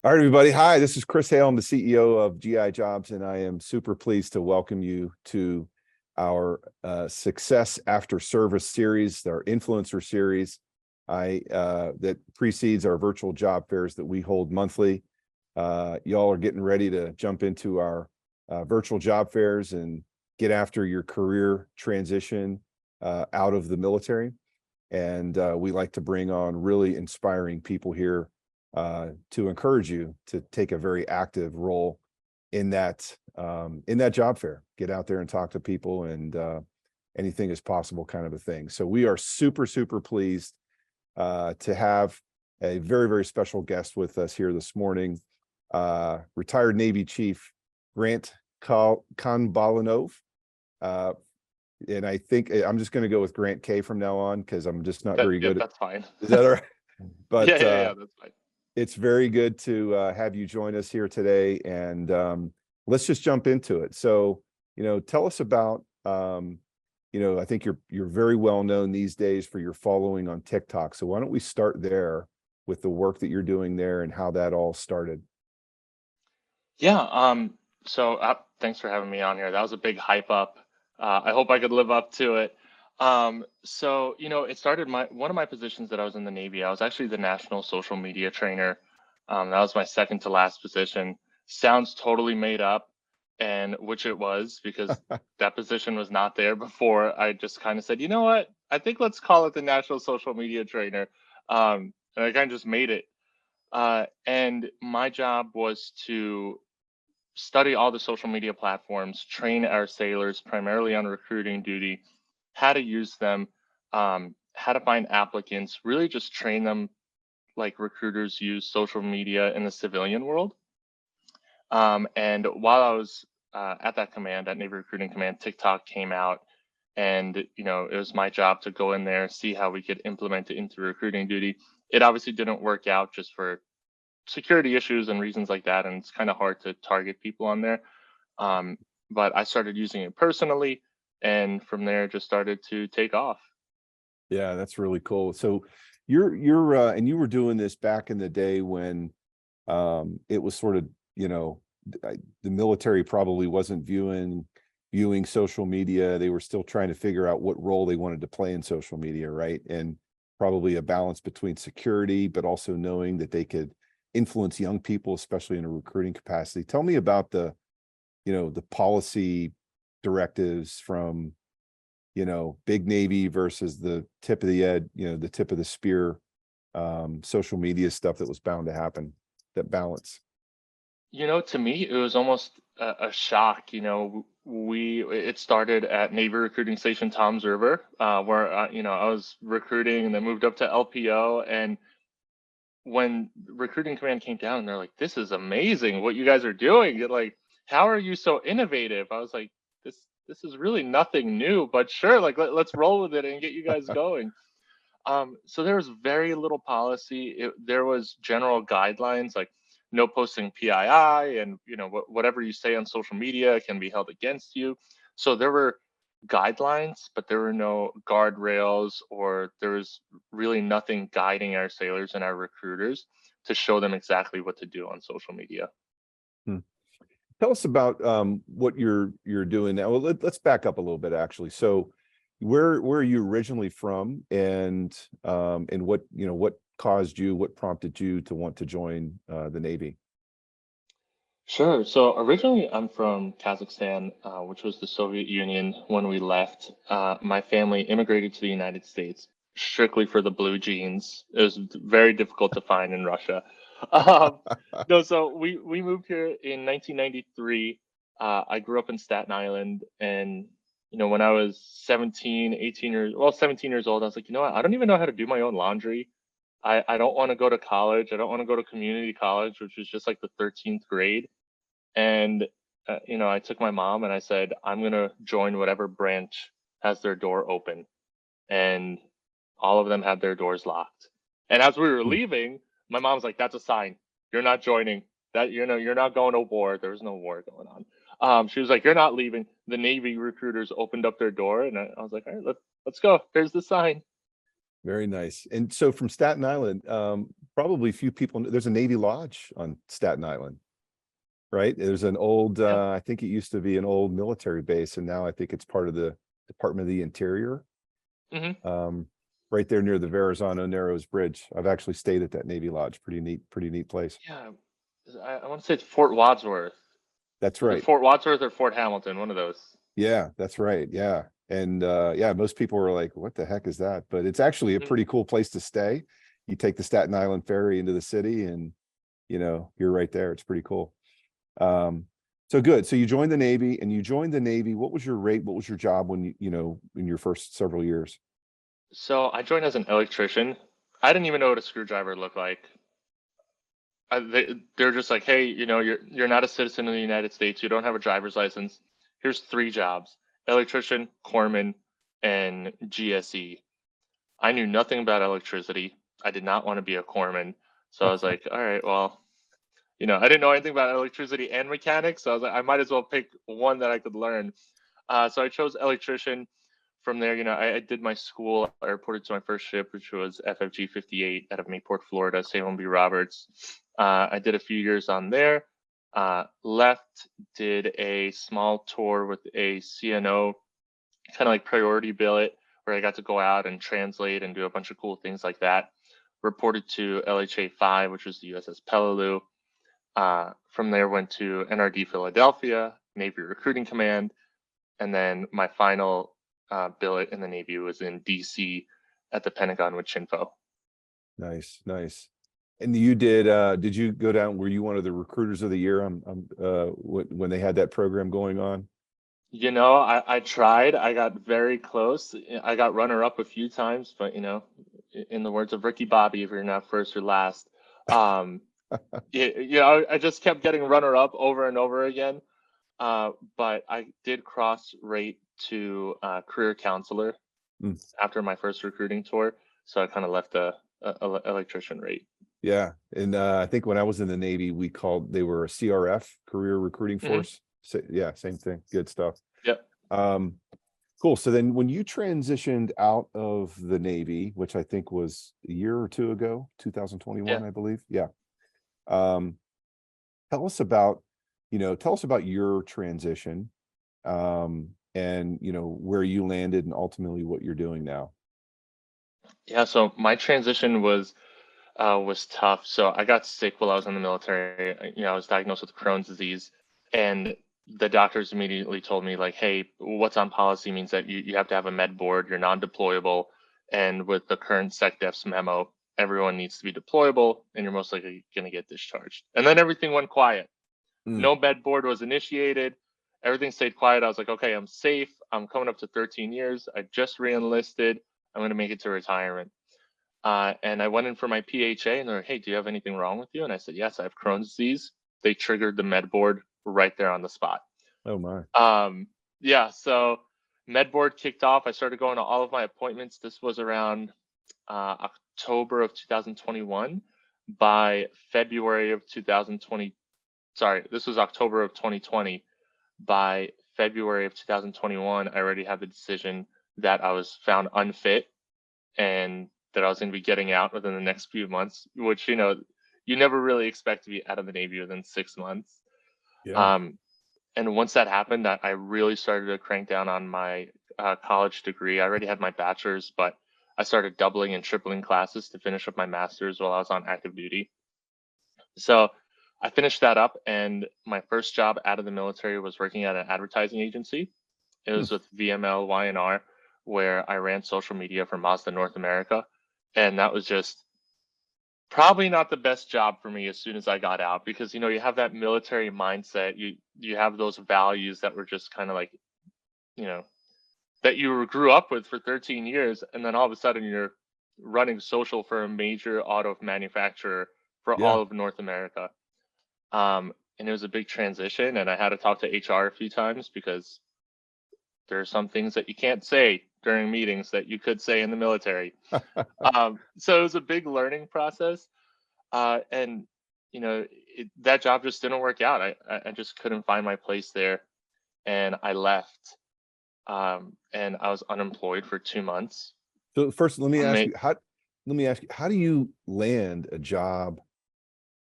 All right, everybody. Hi, this is Chris Hale. I'm the CEO of GI Jobs, and I am super pleased to welcome you to our Success After Service series, our influencer series. That precedes our virtual job fairs that we hold monthly. Y'all are getting ready to jump into our virtual job fairs and get after your career transition out of the military. And we like to bring on really inspiring people here to encourage you to take a very active role in that job fair. Get out there and talk to people, and anything is possible kind of a thing. So we are super pleased to have a very special guest with us here this morning, retired Navy Chief Grant Khanbalinov. And I think I'm just going to go with Grant K from now on, because I'm just not very good at. That's fine. Is that all right? But Yeah, that's fine. it's very good to have you join us here today, and let's just jump into it. So, tell us about, I think you're very well known these days for your following on TikTok. So why don't we start there with the work that you're doing there and how that all started? Yeah. Thanks for having me on here. That was a big hype up. I hope I could live up to it. It started one of my positions that I was in the Navy. I was actually the national social media trainer. That was my second to last position. Sounds totally made up, and which it was, because that position was not there before. I just kind of said, you know what? I think let's call it the national social media trainer. And I kind of just made it. And my job was to study all the social media platforms, train our sailors primarily on recruiting duty, how to use them, how to find applicants, really just train them like recruiters use social media in the civilian world. And while I was at that command, at Navy Recruiting Command, TikTok came out, and it was my job to go in there, see how we could implement it into recruiting duty. It obviously didn't work out just for security issues and reasons like that, and it's kind of hard to target people on there. But I started using it personally, and from there just started to take off. Yeah, that's really cool. So and you were doing this back in the day when it was sort of, the military probably wasn't viewing social media. They were still trying to figure out what role they wanted to play in social media, right? And probably a balance between security, but also knowing that they could influence young people, especially in a recruiting capacity. Tell me about the policy directives from, big Navy versus the tip of the tip of the spear, social media stuff that was bound to happen, that balance. To me, it was almost a shock. It started at Navy Recruiting Station Tom's River, where I was recruiting, and then moved up to LPO. And when Recruiting Command came down, they're like, "This is amazing what you guys are doing. Like, how are you so innovative?" I was like, "This is really nothing new, but sure, like let's roll with it and get you guys going." So there was very little policy. There was general guidelines like no posting PII, and whatever you say on social media can be held against you. So there were guidelines, but there were no guardrails, or there was really nothing guiding our sailors and our recruiters to show them exactly what to do on social media. Hmm. Tell us about what you're doing now. Well, let's back up a little bit, actually. So where are you originally from, and what what prompted you to want to join the Navy? Sure. So originally, I'm from Kazakhstan, which was the Soviet Union when we left. My family immigrated to the United States strictly for the blue jeans. It was very difficult to find in Russia. Um, no, so we moved here in 1993. I grew up in Staten Island, and when I was 17 years old, I was like, you know what? I don't even know how to do my own laundry. I don't want to go to college. I don't want to go to community college, which was just like the 13th grade. And I took my mom and I said, I'm gonna join whatever branch has their door open. And all of them had their doors locked. And as we were Hmm. leaving, my mom's like, "That's a sign. You're not joining. That you're not going to war. There was no war going on." She was like, "You're not leaving." The Navy recruiters opened up their door, and I was like, "All right, let's go. There's the sign." Very nice. And so from Staten Island, probably few people, there's a Navy Lodge on Staten Island, right? There's an old, Yeah. I think it used to be an old military base, and now I think it's part of the Department of the Interior. Hmm. Right there near the Verrazano Narrows Bridge. I've actually stayed at that Navy Lodge. Pretty neat place. Yeah. I want to say it's Fort Wadsworth. That's Is it right. Fort Wadsworth or Fort Hamilton? One of those. Yeah, that's right. Yeah. And yeah, most people were like, what the heck is that? But it's actually a Mhm. pretty cool place to stay. You take the Staten Island ferry into the city and you're right there. It's pretty cool. So good. So you joined the Navy, and you joined the Navy. What was your rate? What was your job when in your first several years? So I joined as an electrician. I didn't even know what a screwdriver looked like. They're just like, hey, you're not a citizen of the United States. You don't have a driver's license. Here's three jobs: electrician, corpsman, and GSE. I knew nothing about electricity. I did not want to be a corpsman. So I was like, all right, well, I didn't know anything about electricity and mechanics. So I was like, I might as well pick one that I could learn. So I chose electrician. From there, I did my school. I reported to my first ship, which was FFG 58 out of Mayport, Florida, Salem B. Roberts. I did a few years on there. Left, did a small tour with a CNO, kind of like priority billet, where I got to go out and translate and do a bunch of cool things like that. Reported to LHA 5, which was the USS Peleliu. From there, went to NRD Philadelphia, Navy Recruiting Command, and then my final billet in the Navy was in DC at the Pentagon with Chinfo. Nice, nice. And did you go down, were you one of the recruiters of the year when they had that program going on? I tried. I got very close. I got runner up a few times, but in the words of Ricky Bobby, if you're not first or last, um, I just kept getting runner up over and over again. But I did cross rate to career counselor Mm, after my first recruiting tour, so I kind of left a electrician rate. yeah. And I think when I was in the Navy, they were a CRF, career recruiting Hmm. force. So, yeah, same thing. Good stuff. Yep. Um, cool. So then when you transitioned out of the Navy, which I think was a year or two ago, 2021, Yeah. I believe. Yeah. Um, tell us about, your transition, and where you landed and ultimately what you're doing now. Yeah. So my transition was tough. So I got sick while I was in the military. I was diagnosed with Crohn's disease, and the doctors immediately told me like, "Hey, what's on policy means that you have to have a med board. You're non-deployable, and with the current SecDef's memo, everyone needs to be deployable, and you're most likely going to get discharged." And then everything went quiet. Mm, No med board was initiated. Everything stayed quiet. I was like, "Okay, I'm safe. I'm coming up to 13 years. I just re-enlisted. I'm going to make it to retirement." And I went in for my PHA, and they're like, "Hey, do you have anything wrong with you?" And I said, "Yes, I have Crohn's disease." They triggered the med board right there on the spot. oh my. Yeah, so med board kicked off. I started going to all of my appointments. This was around October of 2021. By February of 2020, sorry, this was October of 2020. By February of 2021, I already had the decision that I was found unfit and that I was going to be getting out within the next few months, which, you never really expect to be out of the Navy within 6 months. Yeah. Um, and once that happened, I really started to crank down on my college degree. I already had my bachelor's, but I started doubling and tripling classes to finish up my master's while I was on active duty. So I finished that up, and my first job out of the military was working at an advertising agency. It Hmm. was with VML Y&R, where I ran social media for Mazda North America. And that was just probably not the best job for me as soon as I got out, because you have that military mindset. You have those values that were just kind of like, you know, that you grew up with for 13 years, and then all of a sudden you're running social for a major auto manufacturer for Yeah. all of North America. And it was a big transition, and I had to talk to HR a few times because there are some things that you can't say during meetings that you could say in the military. So it was a big learning process, and that job just didn't work out. I just couldn't find my place there, and I left, and I was unemployed for 2 months. So first, let me ask you, let me ask you, how do you land a job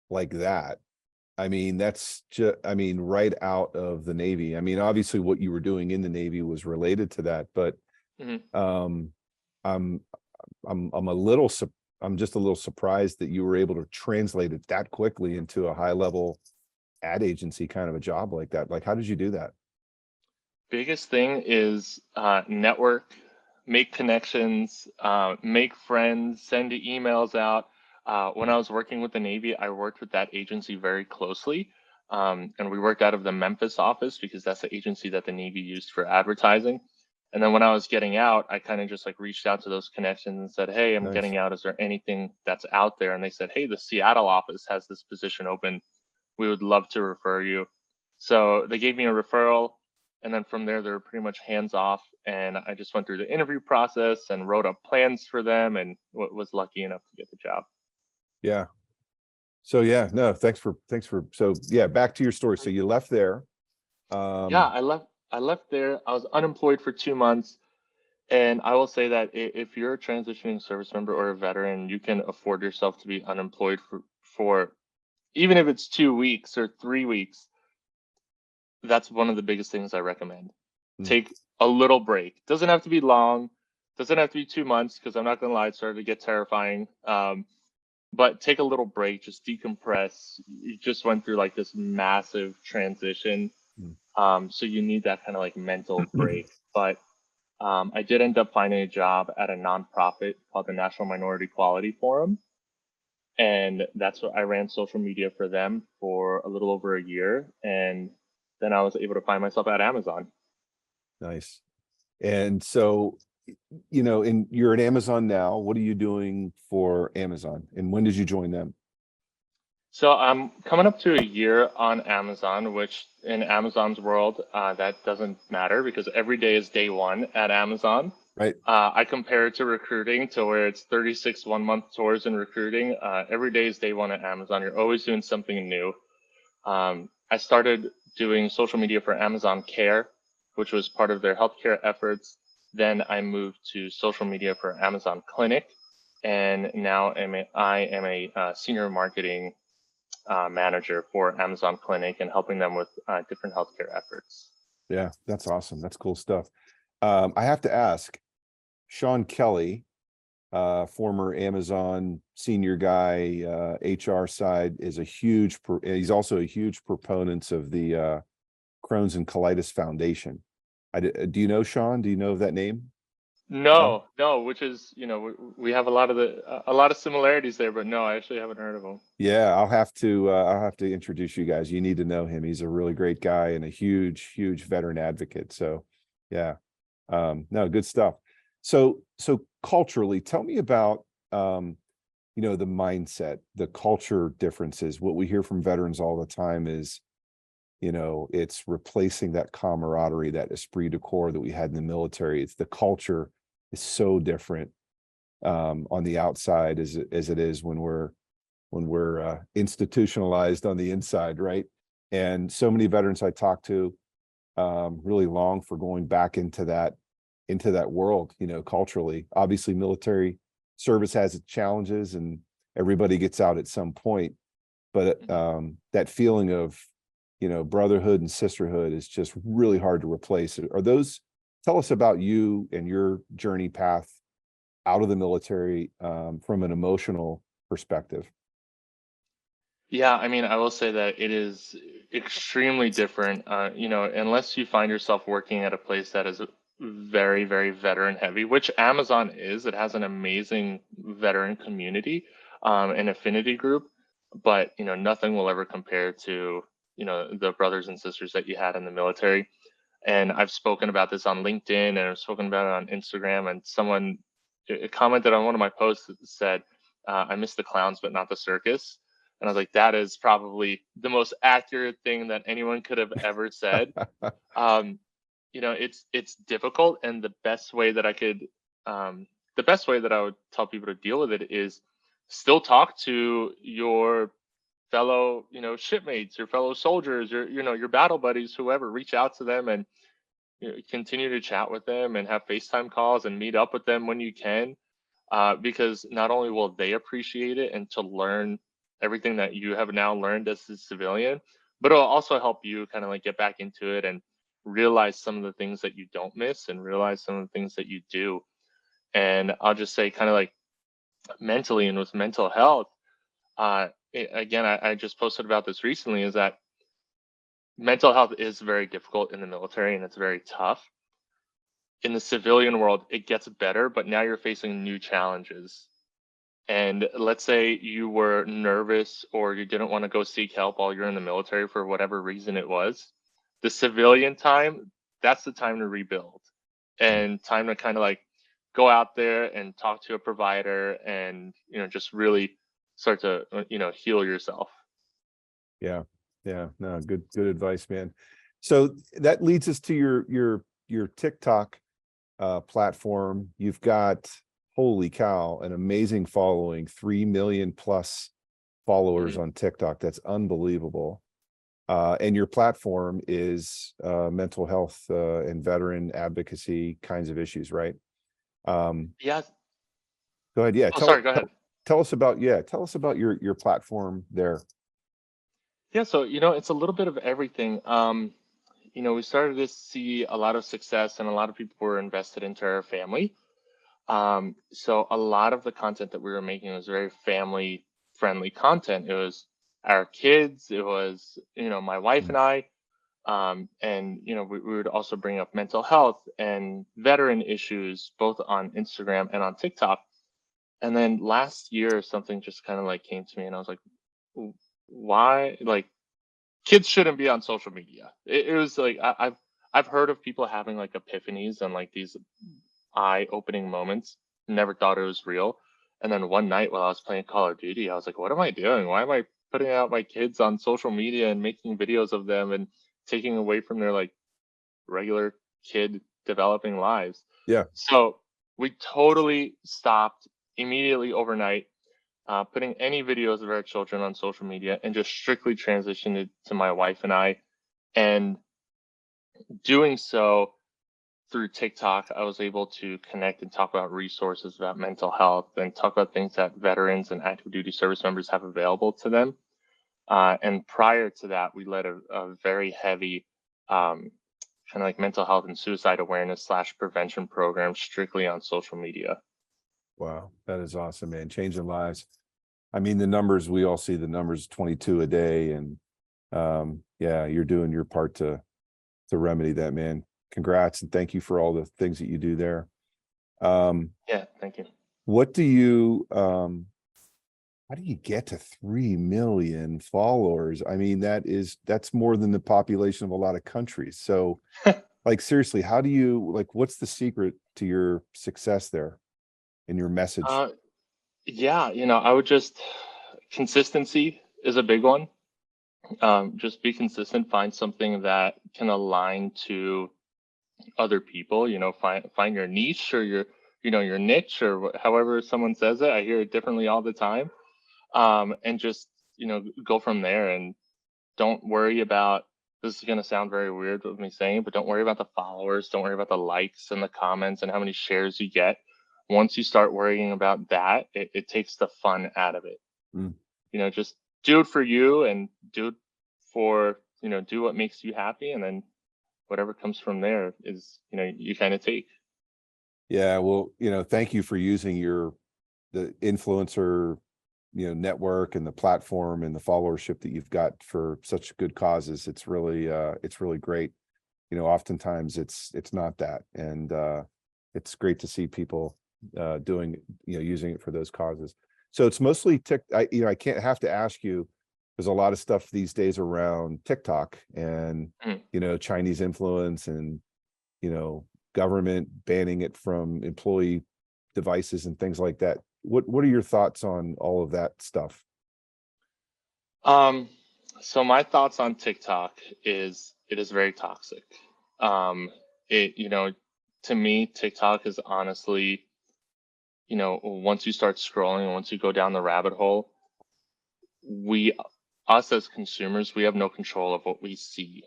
like that? I mean, that's just, I mean, right out of the Navy. I mean, obviously what you were doing in the Navy was related to that, but Mhm. um, I'm, I'm a little, I'm just a little surprised that you were able to translate it that quickly into a high level ad agency kind of a job like that. Like, how did you do that? Biggest thing is network, make connections, make friends, send emails out. When I was working with the Navy, I worked with that agency very closely. And we worked out of the Memphis office because that's the agency that the Navy used for advertising. And then when I was getting out, I kind of just like reached out to those connections and said, "Hey, I'm Nice. getting out. Is there anything that's out there?" And they said, "Hey, the Seattle office has this position open. We would love to refer you." So they gave me a referral, and then from there, they were pretty much hands off. And I just went through the interview process and wrote up plans for them, and was lucky enough to get the job. Yeah. So yeah, no, so yeah, back to your story. So you left there. Yeah, Um, I left there. I was unemployed for 2 months, and I will say that if you're a transitioning service member or a veteran, you can afford yourself to be unemployed for even if it's 2 weeks or 3 weeks. That's one of the biggest things I recommend. mm, Take a little break. Doesn't have to be long. Doesn't have to be 2 months because I'm not gonna lie, it started to get terrifying. But take a little break, just decompress. You just went through like this massive transition, so you need that kind of like mental mm. break. But I did end up finding a job at a nonprofit called the National Minority Quality Forum, and that's what I ran social media for them for a little over a year, and then I was able to find myself at Amazon. Nice. And so, and you're at Amazon now. What are you doing for Amazon? And when did you join them? So I'm coming up to a year on Amazon, which in Amazon's world, that doesn't matter because every day is day one at Amazon. Right. I compare it to recruiting to where it's 36 1 month tours in recruiting. Every day is day one at Amazon. You're always doing something new. I started doing social media for Amazon Care, which was part of their healthcare efforts. Then I moved to social media for Amazon Clinic, and now I am a senior marketing manager for Amazon Clinic and helping them with different healthcare efforts. Yeah, that's awesome. That's cool stuff. I have to ask, Sean Kelly, former Amazon senior guy, HR side, is a he's also a huge proponent of the Crohn's and Colitis Foundation. Do you know Sean? Do you know of that name at all? No, no, which is we have a lot of similarities there, but no, I actually haven't heard of them. Yeah, I'll have to introduce you guys. You need to know him. He's a really great guy and a huge veteran advocate. So yeah. No, good stuff. So culturally, tell me about the mindset, the culture differences. What we hear from veterans all the time is, it's replacing that camaraderie, that esprit de corps that we had in the military. It's the culture is so different on the outside as it is when we're institutionalized on the inside, right? And so many veterans I talk to really long for going back into that world, culturally. Obviously, military service has its challenges, and everybody gets out at some point. But Mhm. that feeling of brotherhood and sisterhood is just really hard to replace. Are those? Tell us about you and your journey path out of the military from an emotional perspective. Yeah, I mean, I will say that it is extremely different. Unless you find yourself working at a place that is very, very veteran heavy, which Amazon is. It has an amazing veteran community, and affinity group, but nothing will ever compare to the brothers and sisters that you had in the military. And I've spoken about this on LinkedIn and I've spoken about it on Instagram. And someone commented on one of my posts that said, "I miss the clowns, but not the circus." And I was like, that is probably the most accurate thing that anyone could have ever said. Um, it's difficult, and the best way that I would tell people to deal with it is still talk to your fellow, shipmates, your fellow soldiers, your battle buddies, whoever. Reach out to them and continue to chat with them and have FaceTime calls and meet up with them when you can. because not only will they appreciate it and to learn everything that you have now learned as a civilian, but it'll also help you kind of like get back into it and realize some of the things that you don't miss and realize some of the things that you do. And I'll just say, kind of like mentally and with mental health, again, I just posted about this recently, is that mental health is very difficult in the military and it's very tough. In the civilian world, it gets better, but now you're facing new challenges. And let's say you were nervous or you didn't want to go seek help while you're in the military for whatever reason it was. The civilian time, that's the time to rebuild and time to kind of like go out there and talk to a provider and, just really start to, heal yourself. Yeah. Yeah. No, good advice, man. So that leads us to your TikTok platform. You've got, holy cow, an amazing following, 3 million plus followers Mhm. on TikTok. That's unbelievable. And your platform is mental health and veteran advocacy kinds of issues, right? Yeah. Go ahead. Yeah. Oh, sorry, go ahead. Tell us about your platform there. Yeah, so it's a little bit of everything. We started to see a lot of success and a lot of people were invested into our family. So a lot of the content that we were making was very family friendly content. It was our kids, it was, my wife and I, and we would also bring up mental health and veteran issues both on Instagram and on TikTok. And then last year something just kind of like came to me and I was like, why, like, kids shouldn't be on social media. It was like I've heard of people having like epiphanies and like these eye-opening moments. Never thought it was real. And then one night while I was playing Call of Duty, I was like, "What am I doing? Why am I putting out my kids on social media and making videos of them and taking away from their like regular kid developing lives?" Yeah. So we totally stopped immediately overnight putting any videos of our children on social media and just strictly transitioned it to my wife and I. And doing so through TikTok, I was able to connect and talk about resources about mental health and talk about things that veterans and active duty service members have available to them. And prior to that, we led a very heavy kind of like mental health and suicide awareness slash prevention program strictly on social media. Wow. That is awesome, man. Changing lives. I mean, the numbers, we all see the numbers, 22 a day. And yeah, you're doing your part to remedy that, man. Congrats. And thank you for all the things that you do there. Yeah, thank you. What do you, how do you get to 3 million followers? I mean, that's more than the population of a lot of countries. So like, seriously, how do you, like, what's the secret to your success there in your message? uh, yeah, I would just consistency is a big one. Just be consistent, find something that can align to other people, find your niche or your niche or however someone says it. I hear it differently all the time. And just, go from there and don't worry about, this is going to sound very weird with me saying, but don't worry about the followers. Don't worry about the likes and the comments and how many shares you get. Once you start worrying about that, it takes the fun out of it. Mm. Just do it for you and do it for, do what makes you happy. And then whatever comes from there is, you kind of take. Yeah, well, thank you for using the influencer, network and the platform and the followership that you've got for such good causes. It's really great. Oftentimes it's not that. And it's great to see people doing, using it for those causes. So it's mostly I can't have to ask you, there's a lot of stuff these days around TikTok and, Mm. Chinese influence and, you know, government banning it from employee devices and things like that. What are your thoughts on all of that stuff? Um, so my thoughts on TikTok is it is very toxic. Um, to me, TikTok is honestly, once you start scrolling, once you go down the rabbit hole, we, us as consumers, we have no control of what we see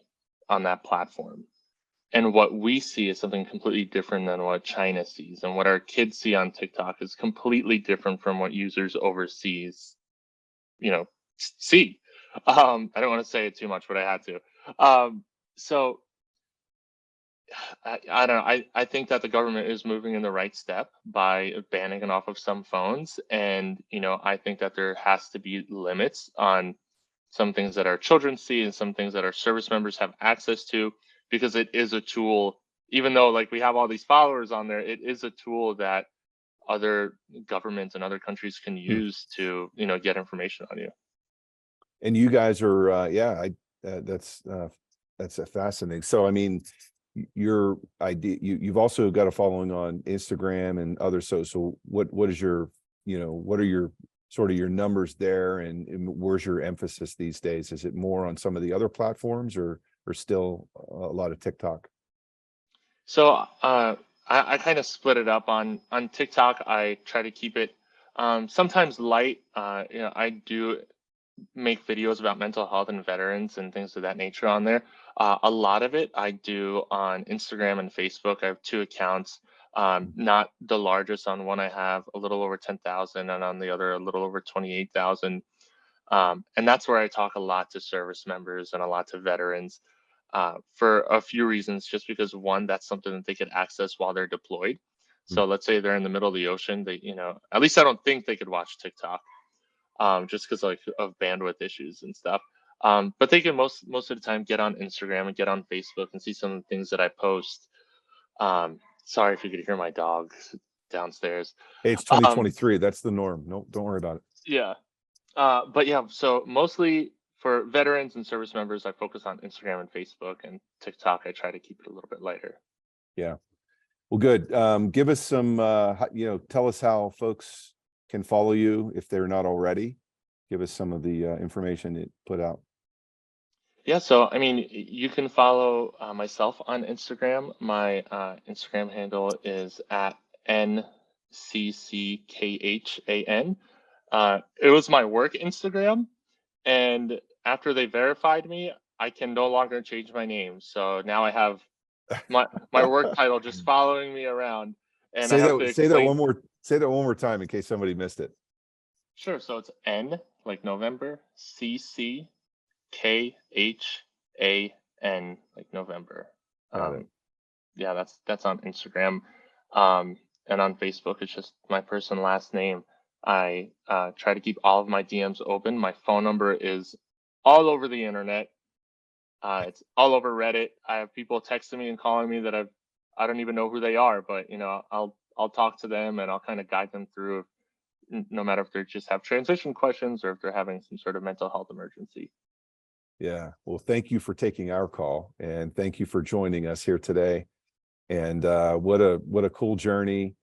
on that platform. and what we see is something completely different than what China sees, and what our kids see on TikTok is completely different from what users overseas, you know, see. I don't want to say it too much, but I had to. So I don't know. I think that the government is moving in the right step by banning it off of some phones. And, I think that there has to be limits on some things that our children see and some things that our service members have access to, because it is a tool. Even though like we have all these followers on there, it is a tool that other governments and other countries can Hmm. use to, get information on you. And you guys are, that's fascinating. So, I mean, your idea, you've also got a following on Instagram and other. So what is your, what are your sort of your numbers there, and where's your emphasis these days? Is it more on some of the other platforms, or still a lot of TikTok? So I kind of split it up on TikTok. I try to keep it sometimes light. I do make videos about mental health and veterans and things of that nature on there. A lot of it I do on Instagram and Facebook. I have two accounts. Not the largest. On one I have a little over 10,000, and on the other a little over 28,000. And that's where I talk a lot to service members and a lot to veterans, for a few reasons. Just because one, that's something that they could access while they're deployed. Mm. So let's say they're in the middle of the ocean, they, at least I don't think they could watch TikTok, just because like of bandwidth issues and stuff. But they can most of the time get on Instagram and get on Facebook and see some of the things that I post. Sorry if you could hear my dog downstairs. Hey, it's Um, 2023. That's the norm. No, don't worry about it. yeah. But yeah, so mostly for veterans and service members, I focus on Instagram and Facebook, and TikTok. I try to keep it a little bit lighter. Yeah. Well, good. Give us some, tell us how folks can follow you if they're not already. Give us some of the information it put out. Yeah, so I mean, you can follow myself on Instagram. My Instagram handle is at NCCKHAN. It was my work Instagram, and after they verified me, I can no longer change my name. So now I have my work title just following me around, and I Say have to that, explain. say that one more time in case somebody missed it. Sure. So it's N like November, CCKHAN like November. Got it. Um, yeah, that's on Instagram, and on Facebook it's just my first and last name. I try to keep all of my DMs open. My phone number is all over the internet. It's all over Reddit. I have people texting me and calling me that I don't even know who they are, but I'll talk to them and I'll kind of guide them through, no matter if they just have transition questions or if they're having some sort of mental health emergency. Yeah. Well, thank you for taking our call, and thank you for joining us here today. And what a cool journey.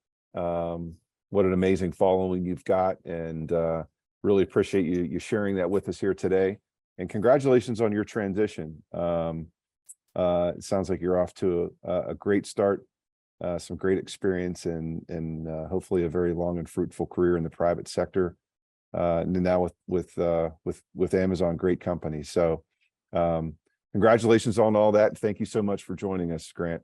What an amazing following you've got, and really appreciate you sharing that with us here today. And congratulations on your transition. It sounds like you're off to a great start, some great experience, and hopefully a very long and fruitful career in the private sector. And now with Amazon, great company. So congratulations on all that. Thank you so much for joining us, Grant.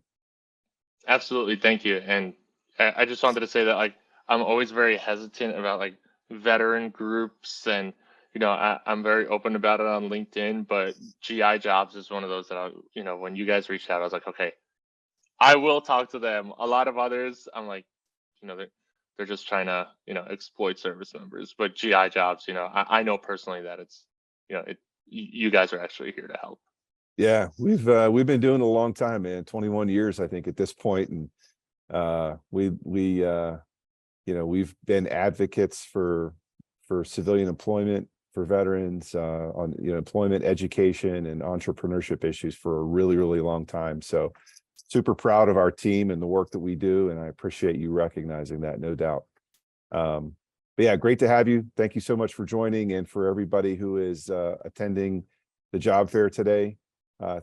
Absolutely, thank you. And I just wanted to say that like I'm always very hesitant about like veteran groups, and I'm very open about it on LinkedIn. But GI Jobs is one of those that when you guys reached out, I was like, okay, I will talk to them. A lot of others, I'm like, they're just trying to exploit service members. But GI Jobs, I know personally that it's you guys are actually here to help. Yeah, we've been doing it a long time, man. 21 years, I think, at this point. And we've been advocates for civilian employment for veterans, on employment, education, and entrepreneurship issues for a really, really long time. So super proud of our team and the work that we do, and I appreciate you recognizing that, no doubt. But yeah, great to have you. Thank you so much for joining, and for everybody who is attending the job fair today.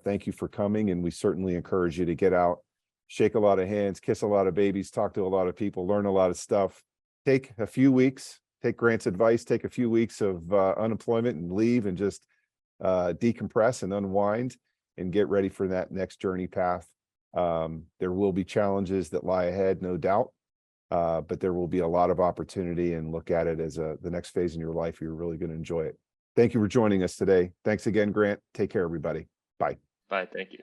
Thank you for coming, and we certainly encourage you to get out, shake a lot of hands, kiss a lot of babies, talk to a lot of people, learn a lot of stuff. Take a few weeks, take Grant's advice, take a few weeks of unemployment and leave, and just decompress and unwind and get ready for that next journey path. There will be challenges that lie ahead, no doubt. But there will be a lot of opportunity, and look at it as the next phase in your life. You're really going to enjoy it. Thank you for joining us today. Thanks again, Grant. Take care, everybody. Bye. Bye. Thank you.